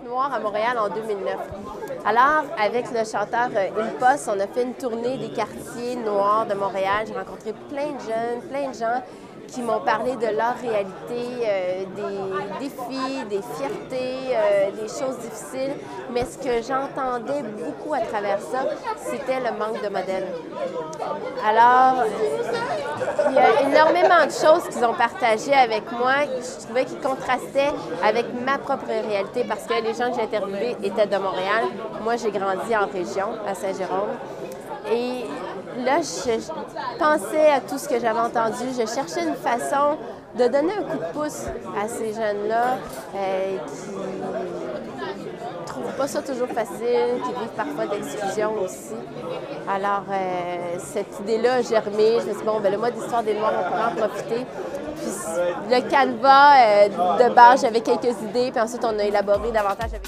noire à Montréal en 2009. Alors, avec le chanteur Impulse, on a fait une tournée des quartiers noirs de Montréal. J'ai rencontré plein de jeunes, plein de gens qui m'ont parlé de leur réalité, des défis, des fiertés, des choses difficiles. Mais ce que j'entendais beaucoup à travers ça, c'était le manque de modèles. Alors, il y a énormément de choses qu'ils ont partagées avec moi. Je trouvais qu'ils contrastaient avec ma propre réalité parce que les gens que j'ai interviewés étaient de Montréal. Moi, j'ai grandi en région, à Saint-Jérôme. Et là, je pensais à tout ce que j'avais entendu. Je cherchais une façon de donner un coup de pouce à ces jeunes-là qui ne trouvent pas ça toujours facile, qui vivent parfois d'exclusion aussi. Alors, cette idée-là a germé. Je me suis dit, bon, ben, le mois d'histoire des Noirs, on pourrait en profiter. Puis le canevas, de base, j'avais quelques idées, puis ensuite, on a élaboré davantage avec...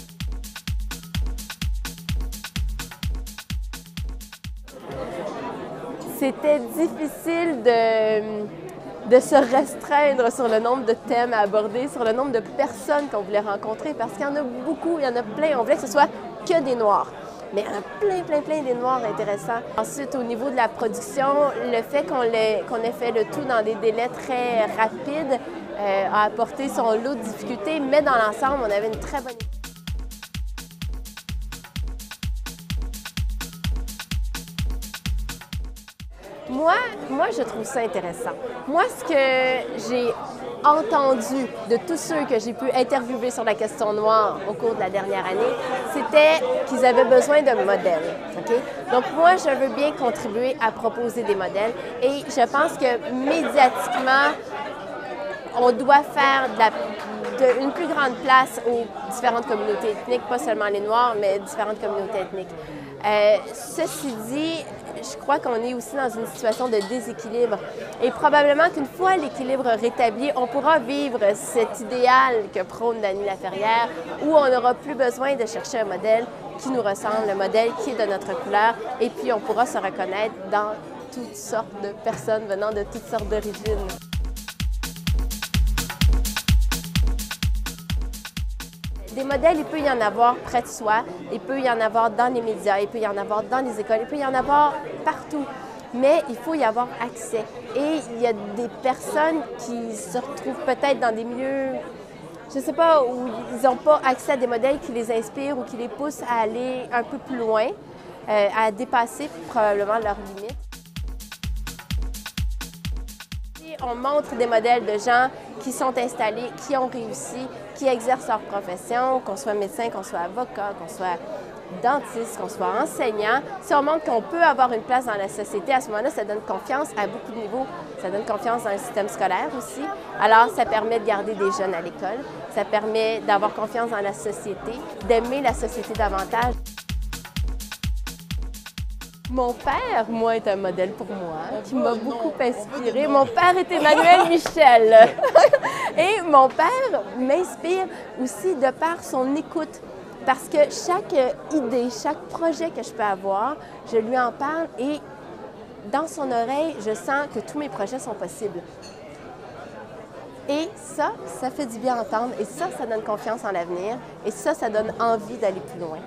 C'était difficile de se restreindre sur le nombre de thèmes à aborder, sur le nombre de personnes qu'on voulait rencontrer, parce qu'il y en a beaucoup, il y en a plein. On voulait que ce soit que des Noirs, mais plein des Noirs intéressants. Ensuite, au niveau de la production, le fait qu'on ait fait le tout dans des délais très rapides a apporté son lot de difficultés, mais dans l'ensemble, on avait une très bonne équipe. Moi, je trouve ça intéressant. Moi, ce que j'ai entendu de tous ceux que j'ai pu interviewer sur la question noire au cours de la dernière année, c'était qu'ils avaient besoin de modèles. Okay? Donc, moi, je veux bien contribuer à proposer des modèles et je pense que médiatiquement, on doit faire une plus grande place aux différentes communautés ethniques, pas seulement les Noirs, mais différentes communautés ethniques. Ceci dit, je crois qu'on est aussi dans une situation de déséquilibre. Et probablement qu'une fois l'équilibre rétabli, on pourra vivre cet idéal que prône Dany Laferrière, où on n'aura plus besoin de chercher un modèle qui nous ressemble, un modèle qui est de notre couleur, et puis on pourra se reconnaître dans toutes sortes de personnes venant de toutes sortes d'origines. Des modèles, il peut y en avoir près de soi, il peut y en avoir dans les médias, il peut y en avoir dans les écoles, il peut y en avoir partout. Mais il faut y avoir accès. Et il y a des personnes qui se retrouvent peut-être dans des milieux, je ne sais pas, où ils n'ont pas accès à des modèles qui les inspirent ou qui les poussent à aller un peu plus loin, à dépasser probablement leurs limites. On montre des modèles de gens qui sont installés, qui ont réussi, qui exercent leur profession, qu'on soit médecin, qu'on soit avocat, qu'on soit dentiste, qu'on soit enseignant. Si on montre qu'on peut avoir une place dans la société, à ce moment-là, ça donne confiance à beaucoup de niveaux. Ça donne confiance dans le système scolaire aussi. Alors, ça permet de garder des jeunes à l'école. Ça permet d'avoir confiance dans la société, d'aimer la société davantage. Mon père, moi, est un modèle pour moi, qui m'a beaucoup inspirée. Mon père est Emmanuel Michel. Et mon père m'inspire aussi de par son écoute. Parce que chaque idée, chaque projet que je peux avoir, je lui en parle et dans son oreille, je sens que tous mes projets sont possibles. Et ça fait du bien à entendre. Et ça donne confiance en l'avenir. Et ça donne envie d'aller plus loin.